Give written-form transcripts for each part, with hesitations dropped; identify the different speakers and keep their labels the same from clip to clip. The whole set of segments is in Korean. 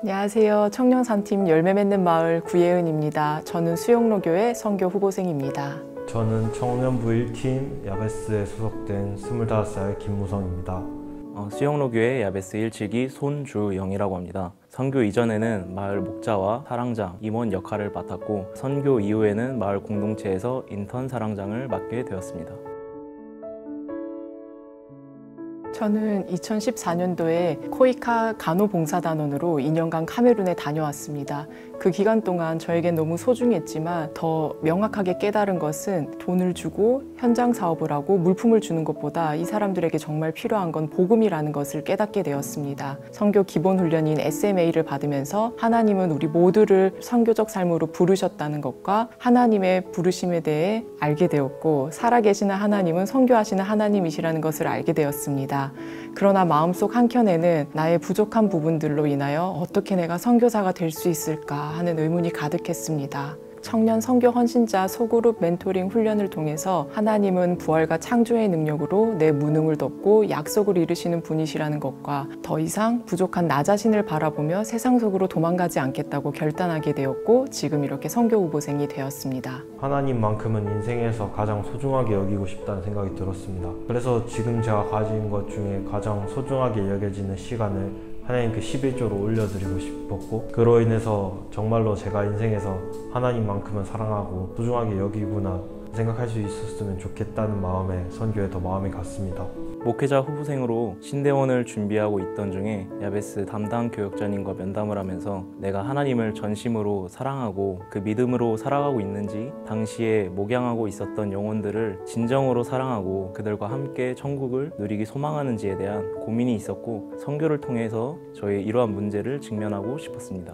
Speaker 1: 안녕하세요. 청년산팀 열매 맺는 마을 구예은입니다. 저는 수영로교회 선교 후보생입니다.
Speaker 2: 저는 청년부 1팀 야베스에 소속된 25살 김무성입니다.
Speaker 3: 수영로교회 야베스 1치기 손주영이라고 합니다. 선교 이전에는 마을 목자와 사랑장, 임원 역할을 맡았고 선교 이후에는 마을 공동체에서 인턴 사랑장을 맡게 되었습니다.
Speaker 1: 저는 2014년도에 코이카 간호봉사단원으로 2년간 카메룬에 다녀왔습니다. 그 기간 동안 저에겐 너무 소중했지만 더 명확하게 깨달은 것은 돈을 주고 현장 사업을 하고 물품을 주는 것보다 이 사람들에게 정말 필요한 건 복음이라는 것을 깨닫게 되었습니다. 선교 기본 훈련인 SMA를 받으면서 하나님은 우리 모두를 선교적 삶으로 부르셨다는 것과 하나님의 부르심에 대해 알게 되었고 살아계시는 하나님은 선교하시는 하나님이시라는 것을 알게 되었습니다. 그러나 마음속 한켠에는 나의 부족한 부분들로 인하여 어떻게 내가 선교사가 될 수 있을까 하는 의문이 가득했습니다. 청년 선교 헌신자 소그룹 멘토링 훈련을 통해서 하나님은 부활과 창조의 능력으로 내 무능을 덮고 약속을 이루시는 분이시라는 것과 더 이상 부족한 나 자신을 바라보며 세상 속으로 도망가지 않겠다고 결단하게 되었고 지금 이렇게 선교 후보생이 되었습니다.
Speaker 2: 하나님만큼은 인생에서 가장 소중하게 여기고 싶다는 생각이 들었습니다. 그래서 지금 제가 가진 것 중에 가장 소중하게 여겨지는 시간을 하나님께 11조로 올려드리고 싶었고 그로 인해서 정말로 제가 인생에서 하나님만큼은 사랑하고 소중하게 여기구나 생각할 수 있었으면 좋겠다는 마음에 선교에 더 마음이 갔습니다.
Speaker 3: 목회자 후보생으로 신대원을 준비하고 있던 중에 야베스 담당 교역자님과 면담을 하면서 내가 하나님을 전심으로 사랑하고 그 믿음으로 살아가고 있는지 당시에 목양하고 있었던 영혼들을 진정으로 사랑하고 그들과 함께 천국을 누리기 소망하는지에 대한 고민이 있었고 선교를 통해서 저의 이러한 문제를 직면하고 싶었습니다.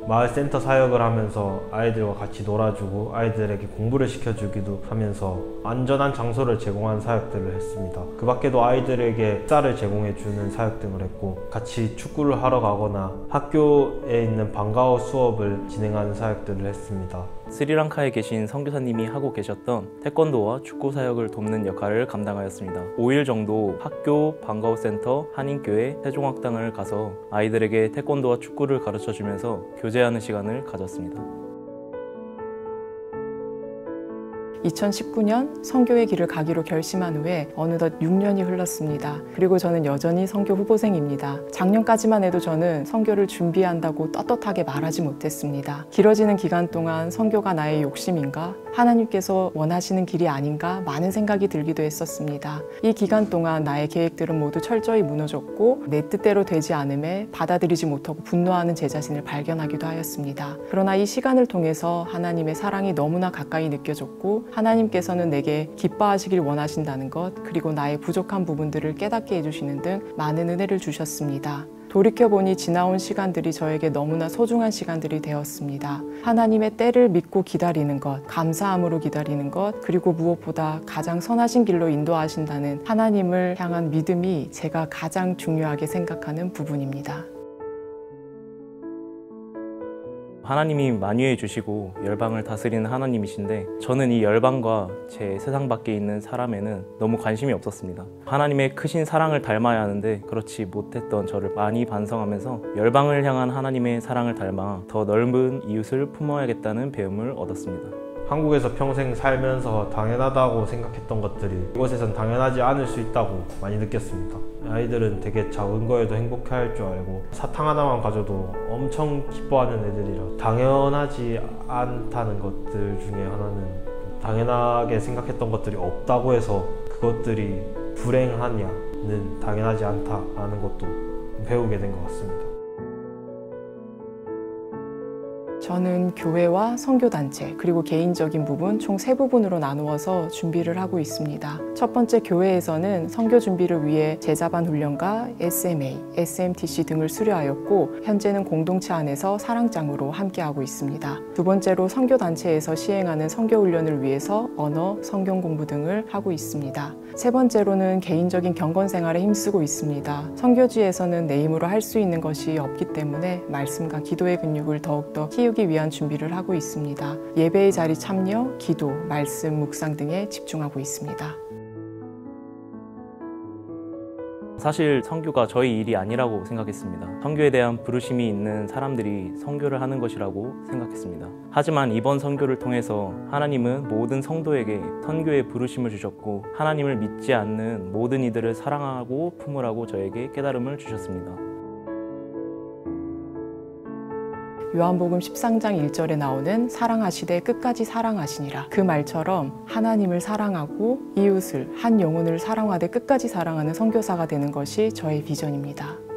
Speaker 2: 마을 센터 사역을 하면서 아이들과 같이 놀아주고 아이들에게 공부를 시켜주기도 하면서 안전한 장소를 제공하는 사역들을 했습니다. 그 밖에도 아이들에게 식사를 제공해주는 사역 등을 했고 같이 축구를 하러 가거나 학교에 있는 방과후 수업을 진행하는 사역들을 했습니다.
Speaker 3: 스리랑카에 계신 선교사님이 하고 계셨던 태권도와 축구 사역을 돕는 역할을 감당하였습니다. 5일 정도 학교, 방과후 센터, 한인교회, 세종학당을 가서 아이들에게 태권도와 축구를 가르쳐주면서 교제하는 시간을 가졌습니다.
Speaker 1: 2019년 선교의 길을 가기로 결심한 후에 어느덧 6년이 흘렀습니다. 그리고 저는 여전히 선교 후보생입니다. 작년까지만 해도 저는 선교를 준비한다고 떳떳하게 말하지 못했습니다. 길어지는 기간 동안 선교가 나의 욕심인가? 하나님께서 원하시는 길이 아닌가? 많은 생각이 들기도 했었습니다. 이 기간 동안 나의 계획들은 모두 철저히 무너졌고 내 뜻대로 되지 않음에 받아들이지 못하고 분노하는 제 자신을 발견하기도 하였습니다. 그러나 이 시간을 통해서 하나님의 사랑이 너무나 가까이 느껴졌고 하나님께서는 내게 기뻐하시길 원하신다는 것 그리고 나의 부족한 부분들을 깨닫게 해주시는 등 많은 은혜를 주셨습니다. 돌이켜보니 지나온 시간들이 저에게 너무나 소중한 시간들이 되었습니다. 하나님의 때를 믿고 기다리는 것, 감사함으로 기다리는 것, 그리고 무엇보다 가장 선하신 길로 인도하신다는 하나님을 향한 믿음이 제가 가장 중요하게 생각하는 부분입니다.
Speaker 3: 하나님이 만유해 주시고 열방을 다스리는 하나님이신데 저는 이 열방과 제 세상 밖에 있는 사람에는 너무 관심이 없었습니다. 하나님의 크신 사랑을 닮아야 하는데 그렇지 못했던 저를 많이 반성하면서 열방을 향한 하나님의 사랑을 닮아 더 넓은 이웃을 품어야겠다는 배움을 얻었습니다.
Speaker 2: 한국에서 평생 살면서 당연하다고 생각했던 것들이 이곳에선 당연하지 않을 수 있다고 많이 느꼈습니다. 아이들은 되게 작은 거에도 행복해할 줄 알고 사탕 하나만 가져도 엄청 기뻐하는 애들이라 당연하지 않다는 것들 중에 하나는 당연하게 생각했던 것들이 없다고 해서 그것들이 불행하냐는 당연하지 않다라는 것도 배우게 된 것 같습니다.
Speaker 1: 저는 교회와 선교단체 그리고 개인적인 부분 총 3부분으로 나누어서 준비를 하고 있습니다. 첫 번째 교회에서는 선교 준비를 위해 제자반 훈련과 SMA, SMTC 등을 수료하였고 현재는 공동체 안에서 사랑장으로 함께하고 있습니다. 두 번째로 선교단체에서 시행하는 선교 훈련을 위해서 언어, 성경 공부 등을 하고 있습니다. 세 번째로는 개인적인 경건 생활에 힘쓰고 있습니다. 선교지에서는 내 힘으로 할 수 있는 것이 없기 때문에 말씀과 기도의 근육을 더욱더 키우기 위한 준비를 하고 있습니다. 예배의 자리 참여, 기도, 말씀, 묵상 등에 집중하고 있습니다.
Speaker 3: 사실 선교가 저희 일이 아니라고 생각했습니다. 선교에 대한 부르심이 있는 사람들이 선교를 하는 것이라고 생각했습니다. 하지만 이번 선교를 통해서 하나님은 모든 성도에게 선교의 부르심을 주셨고 하나님을 믿지 않는 모든 이들을 사랑하고 품으라고 저에게 깨달음을 주셨습니다.
Speaker 1: 요한복음 13장 1절에 나오는 사랑하시되 끝까지 사랑하시니라. 그 말처럼 하나님을 사랑하고 이웃을 한 영혼을 사랑하되 끝까지 사랑하는 선교사가 되는 것이 저의 비전입니다.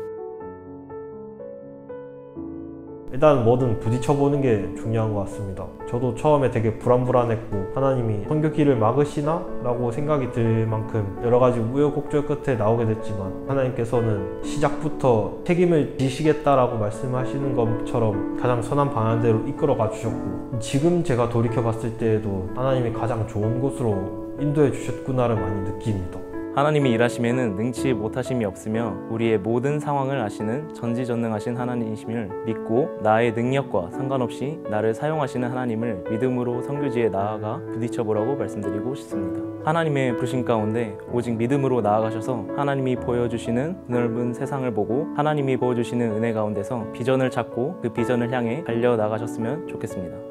Speaker 2: 일단 뭐든 부딪혀보는 게 중요한 것 같습니다. 저도 처음에 되게 불안불안했고 하나님이 선교길을 막으시나? 라고 생각이 들 만큼 여러 가지 우여곡절 끝에 나오게 됐지만 하나님께서는 시작부터 책임을 지시겠다라고 말씀하시는 것처럼 가장 선한 방향대로 이끌어가 주셨고 지금 제가 돌이켜봤을 때에도 하나님이 가장 좋은 곳으로 인도해 주셨구나를 많이 느낍니다.
Speaker 3: 하나님이 일하심에는 능치 못하심이 없으며 우리의 모든 상황을 아시는 전지전능하신 하나님이심을 믿고 나의 능력과 상관없이 나를 사용하시는 하나님을 믿음으로 선교지에 나아가 부딪혀보라고 말씀드리고 싶습니다. 하나님의 부르심 가운데 오직 믿음으로 나아가셔서 하나님이 보여주시는 넓은 세상을 보고 하나님이 보여주시는 은혜 가운데서 비전을 찾고 그 비전을 향해 달려나가셨으면 좋겠습니다.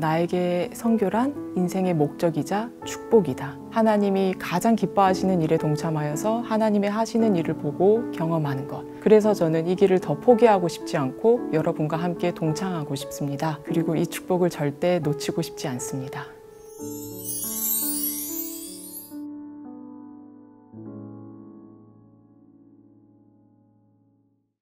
Speaker 1: 나에게 선교란 인생의 목적이자 축복이다. 하나님이 가장 기뻐하시는 일에 동참하여서 하나님의 하시는 일을 보고 경험하는 것. 그래서 저는 이 길을 더 포기하고 싶지 않고 여러분과 함께 동참하고 싶습니다. 그리고 이 축복을 절대 놓치고 싶지 않습니다.